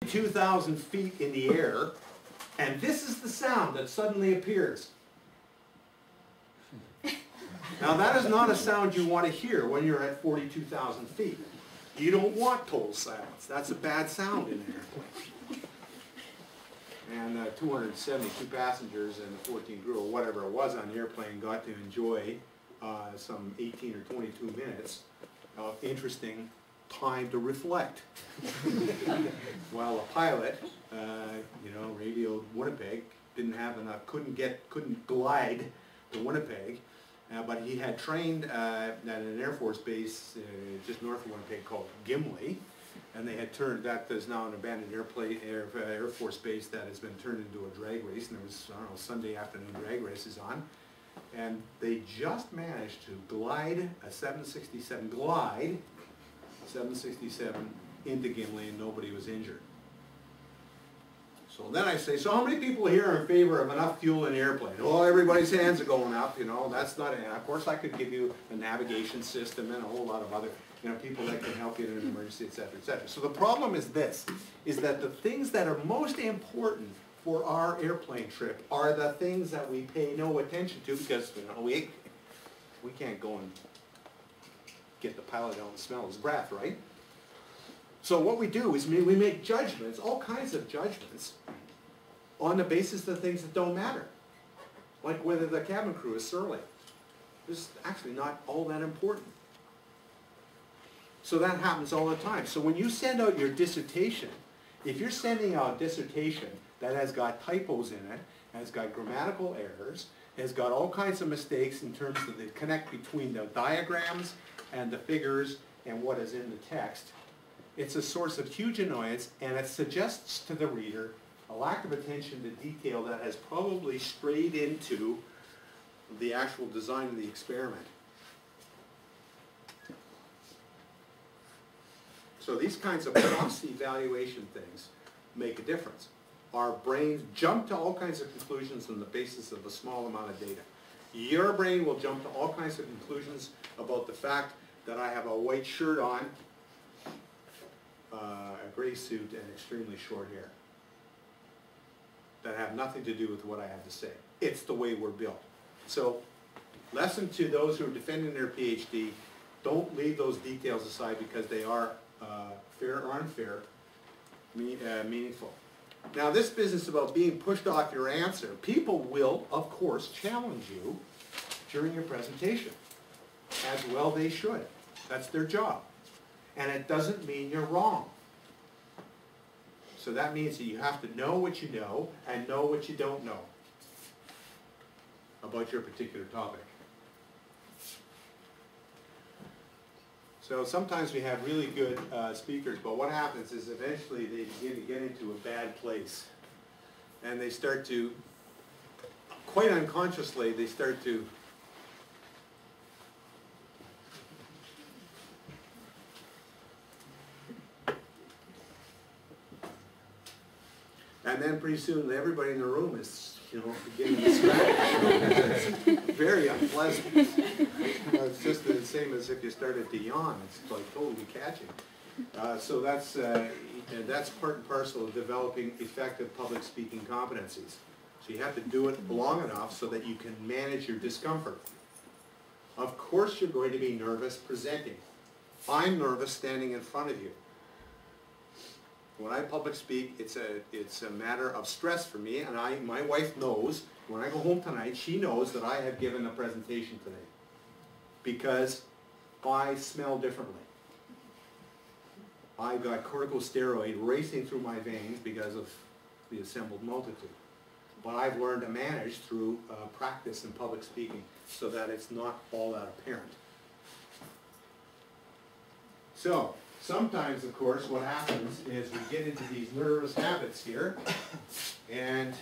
2,000 feet in the air, and this is the sound that suddenly appears. Now that is not a sound you want to hear when you're at 42,000 feet. You don't want total silence. That's a bad sound in there. And 272 passengers and 14 crew, or whatever it was on the airplane, got to enjoy some 18 or 22 minutes of interesting time to reflect. While a pilot, radioed Winnipeg, didn't have enough, couldn't glide to Winnipeg, but he had trained at an Air Force base just north of Winnipeg called Gimli, and they had turned, that is now an abandoned Air Force base that has been turned into a drag race, and there was, I don't know, Sunday afternoon drag races on, and they just managed to glide a 767 into Gimli, and nobody was injured. So then I say, so how many people here are in favor of enough fuel in the airplane? Well, everybody's hands are going up, that's not it. Of course I could give you a navigation system and a whole lot of other, people that can help you in an emergency, etc., etc. So the problem is this, is that the things that are most important for our airplane trip are the things that we pay no attention to because, we can't go and get the pilot out and smell his breath, right? So what we do is we make judgments, all kinds of judgments, on the basis of things that don't matter. Like whether the cabin crew is surly. This is actually not all that important. So that happens all the time. So when you send out your dissertation, if you're sending out a dissertation that has got typos in it, has got grammatical errors, has got all kinds of mistakes in terms of the connect between the diagrams and the figures and what is in the text, it's a source of huge annoyance, and it suggests to the reader a lack of attention to detail that has probably strayed into the actual design of the experiment. So these kinds of cross-evaluation things make a difference. Our brains jump to all kinds of conclusions on the basis of a small amount of data. Your brain will jump to all kinds of conclusions about the fact that I have a white shirt on, a gray suit, and extremely short hair, that have nothing to do with what I have to say. It's the way we're built. So, lesson to those who are defending their PhD, don't leave those details aside because they are fair or unfair, meaningful. Now this business about being pushed off your answer, people will, of course, challenge you during your presentation. As well they should. That's their job. And it doesn't mean you're wrong. So that means that you have to know what you know and know what you don't know about your particular topic. So sometimes we have really good speakers, but what happens is eventually they begin to get into a bad place. And they start to, quite unconsciously, they start to and then pretty soon everybody in the room is, beginning to scratch. It's very unpleasant. It's just the same as if you started to yawn. It's like totally catching. So that's part and parcel of developing effective public speaking competencies. So you have to do it long enough so that you can manage your discomfort. Of course you're going to be nervous presenting. I'm nervous standing in front of you. When I public speak, it's a matter of stress for me, and my wife knows, when I go home tonight, she knows that I have given a presentation today. Because I smell differently. I've got corticosteroid racing through my veins because of the assembled multitude. But I've learned to manage through practice in public speaking so that it's not all that apparent. So, sometimes, of course, what happens is we get into these nervous habits here, and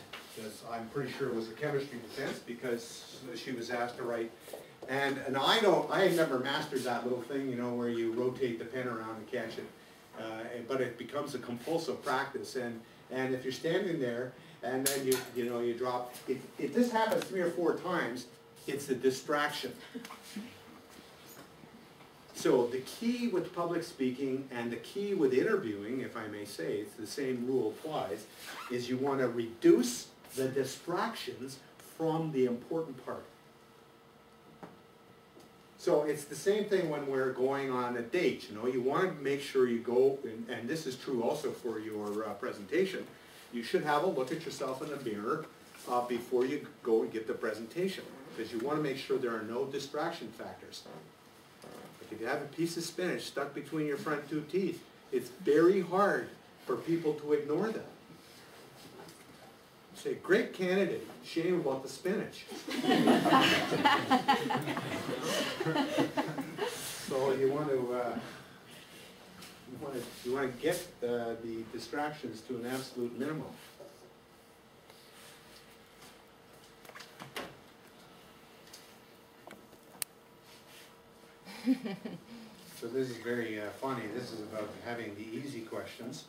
I'm pretty sure it was a chemistry defense because she was asked to write. And I had never mastered that little thing, where you rotate the pen around and catch it. But it becomes a compulsive practice. And if you're standing there and then you drop, if this happens 3 or 4 times, it's a distraction. So the key with public speaking and the key with interviewing, if I may say, it's the same rule applies, is you want to reduce the distractions from the important part. So it's the same thing when we're going on a date, you know, you want to make sure you go, and this is true also for your presentation, you should have a look at yourself in the mirror before you go and get the presentation, because you want to make sure there are no distraction factors. Like if you have a piece of spinach stuck between your front two teeth, it's very hard for people to ignore that. Say, great candidate, shame about the spinach. So you want to get the distractions to an absolute minimum. So this is very funny. This is about having the easy questions.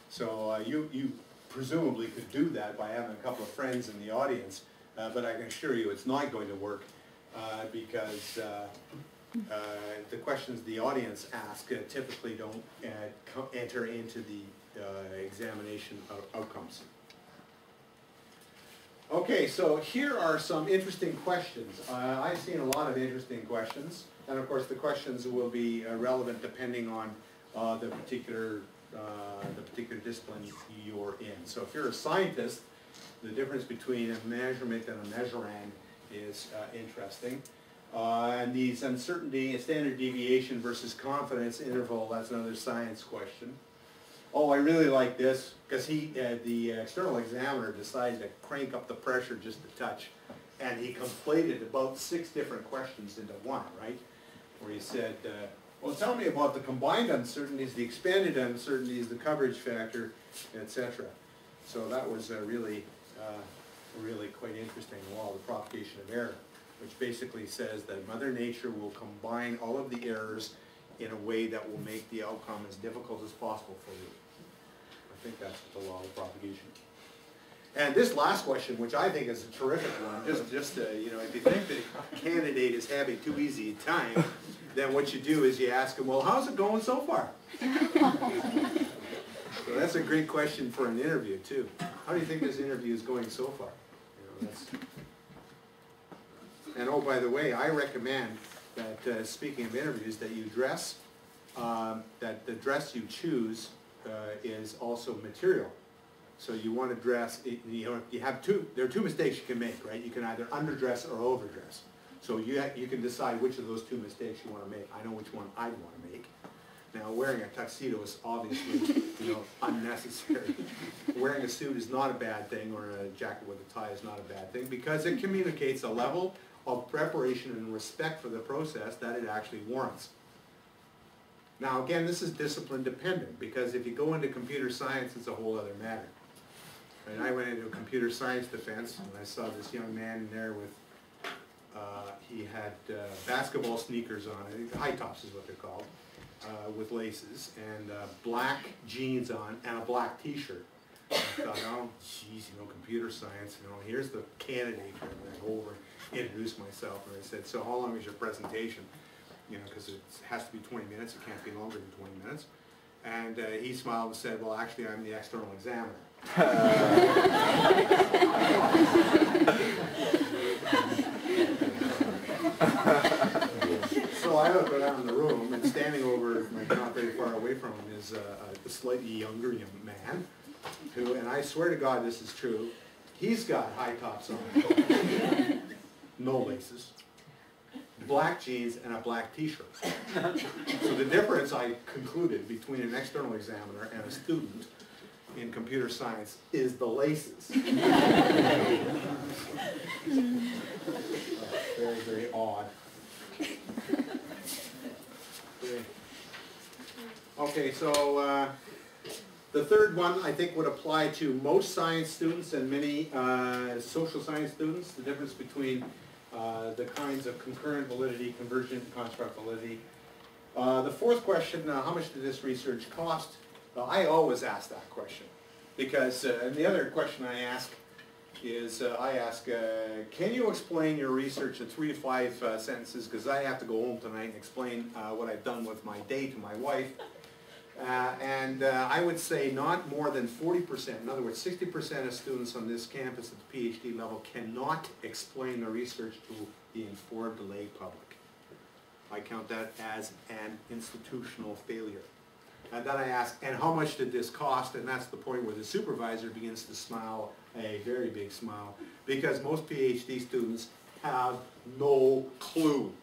So you presumably could do that by having a couple of friends in the audience, but I can assure you it's not going to work because the questions the audience ask typically don't enter into the examination outcomes. Okay, so here are some interesting questions. I've seen a lot of interesting questions, and of course the questions will be relevant depending on the particular discipline you're in. So if you're a scientist, the difference between a measurement and a measurand is interesting. And these uncertainty, standard deviation versus confidence interval, that's another science question. Oh, I really like this, because the external examiner decided to crank up the pressure just a touch, and he conflated about 6 different questions into one, right? Where he said, well, tell me about the combined uncertainties, the expanded uncertainties, the coverage factor, etc. So that was really quite interesting. The law of the propagation of error, which basically says that Mother Nature will combine all of the errors in a way that will make the outcome as difficult as possible for you. I think that's the law of propagation. And this last question, which I think is a terrific one, just you know, if you think the candidate is having too easy a time, then what you do is you ask them, well, how's it going so far? So that's a great question for an interview too. How do you think this interview is going so far? You know, and oh, by the way, I recommend that speaking of interviews, that you dress, that the dress you choose is also material. So you want to dress, you know, there are 2 mistakes you can make, right? You can either underdress or overdress. So you can decide which of those 2 mistakes you want to make. I know which one I'd want to make. Now, wearing a tuxedo is obviously, you know, unnecessary. Wearing a suit is not a bad thing, or a jacket with a tie is not a bad thing, because it communicates a level of preparation and respect for the process that it actually warrants. Now, again, this is discipline dependent, because if you go into computer science, it's a whole other matter. And I went into a computer science defense, and I saw this young man in there with, he had basketball sneakers on, I think high tops is what they're called, with laces, and black jeans on, and a black t-shirt. I thought, oh, geez, you know, computer science, you know, here's the candidate. And I go over and introduce myself, and I said, so how long is your presentation? You know, because it has to be 20 minutes, it can't be longer than 20 minutes. And he smiled and said, well, actually, I'm the external examiner. So I look around the room, and standing over, like, not very far away from him, is a slightly younger young man, who, and I swear to God this is true, he's got high tops on, no laces, black jeans, and a black t-shirt. So the difference, I concluded, between an external examiner and a student in computer science is the laces. Very, very odd. Okay, so the third one I think would apply to most science students and many social science students, the difference between the kinds of concurrent validity, convergent, construct validity. The fourth question, how much did this research cost? I always ask that question, because and the other question I ask is I ask, can you explain your research in 3 to 5 sentences, because I have to go home tonight and explain what I've done with my day to my wife. I would say not more than 40%, in other words 60% of students on this campus at the PhD level cannot explain their research to the informed lay public. I count that as an institutional failure. And then I ask, and how much did this cost? And that's the point where the supervisor begins to smile, a very big smile, because most PhD students have no clue,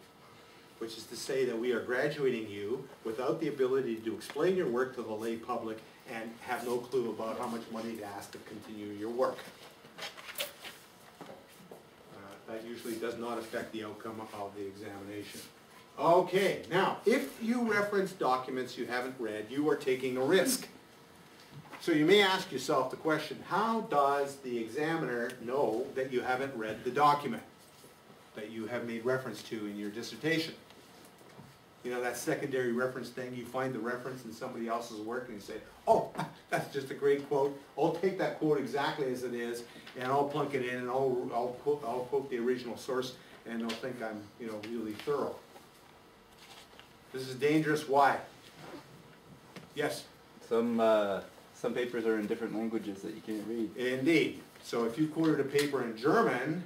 which is to say that we are graduating you without the ability to explain your work to the lay public and have no clue about how much money to ask to continue your work. That usually does not affect the outcome of the examination. Okay, now, if you reference documents you haven't read, you are taking a risk. So you may ask yourself the question, how does the examiner know that you haven't read the document that you have made reference to in your dissertation? You know, that secondary reference thing, you find the reference in somebody else's work and you say, oh, that's just a great quote. I'll take that quote exactly as it is and I'll plunk it in and I'll quote the original source and they'll think I'm, you know, really thorough. This is dangerous. Why? Yes? Some papers are in different languages that you can't read. Indeed. So if you quoted a paper in German,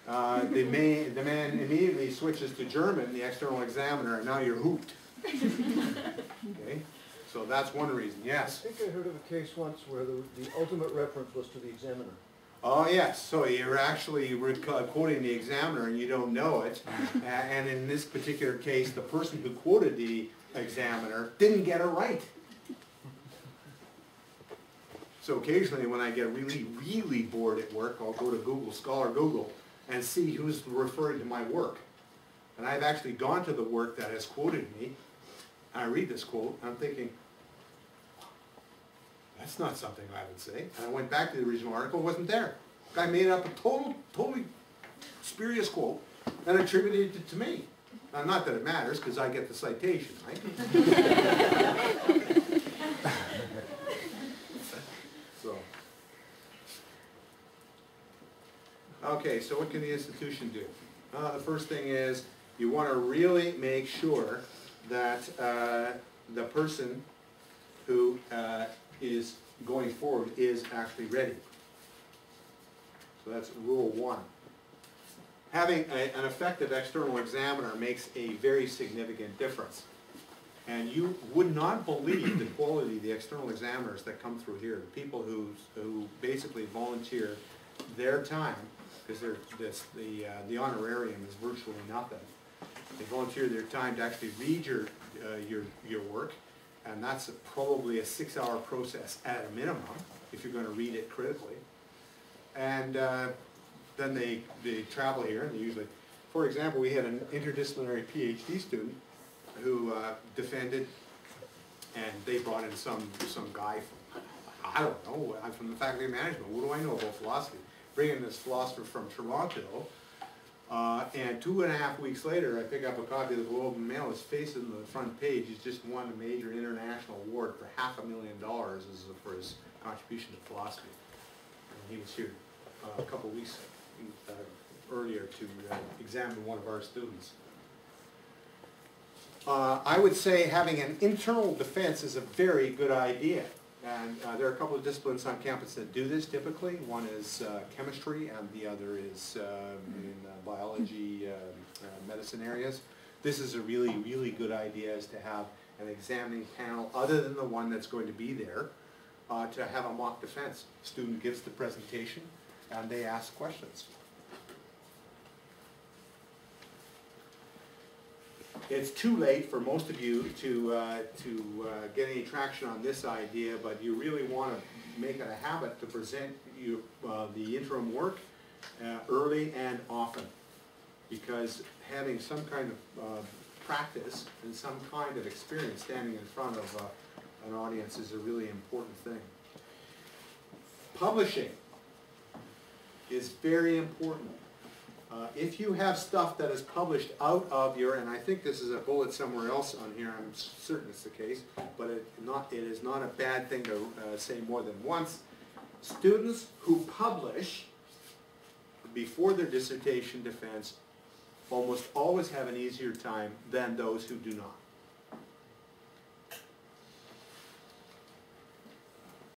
the man immediately switches to German, the external examiner, and now you're hooped. Okay? So that's one reason. Yes? I think I heard of a case once where the ultimate reference was to the examiner. Oh yes, so you're actually quoting the examiner and you don't know it, and in this particular case, the person who quoted the examiner didn't get it right. So occasionally when I get really, really bored at work, I'll go to Google Scholar Google and see who's referring to my work. And I've actually gone to the work that has quoted me, and I read this quote, and I'm thinking, that's not something I would say. And I went back to the original article, it wasn't there. The guy made up a totally spurious quote and attributed it to me. Now, not that it matters, because I get the citation, right? So. Okay, so what can the institution do? The first thing is, you want to really make sure that the person who is going forward is actually ready. So that's rule 1. Having an effective external examiner makes a very significant difference. And you would not believe the quality of the external examiners that come through here, the people who basically volunteer their time, because the honorarium is virtually nothing. They volunteer their time to actually read your work. And that's probably a 6-hour process at a minimum, if you're going to read it critically. And then they travel here, and they usually, for example, we had an interdisciplinary PhD student who defended, and they brought in some guy from, I don't know, I'm from the Faculty of Management, what do I know about philosophy? Bring in this philosopher from Toronto, and 2.5 weeks later, I pick up a copy of the Globe and Mail. His face on the front page. He's just won a major international award for $500,000 for his contribution to philosophy. And he was here a couple of weeks earlier to examine one of our students. I would say having an internal defense is a very good idea. And there are a couple of disciplines on campus that do this typically. One is chemistry, and the other is in biology, medicine areas. This is a really, really good idea, is to have an examining panel other than the one that's going to be there, to have a mock defense. Student gives the presentation, and they ask questions. It's too late for most of you to get any traction on this idea, but you really want to make it a habit to present the interim work early and often, because having some kind of practice and some kind of experience standing in front of an audience is a really important thing. Publishing is very important. If you have stuff that is published out of your, and I think this is a bullet somewhere else on here, I'm certain it's the case, but it is not a bad thing to say more than once. Students who publish before their dissertation defense almost always have an easier time than those who do not.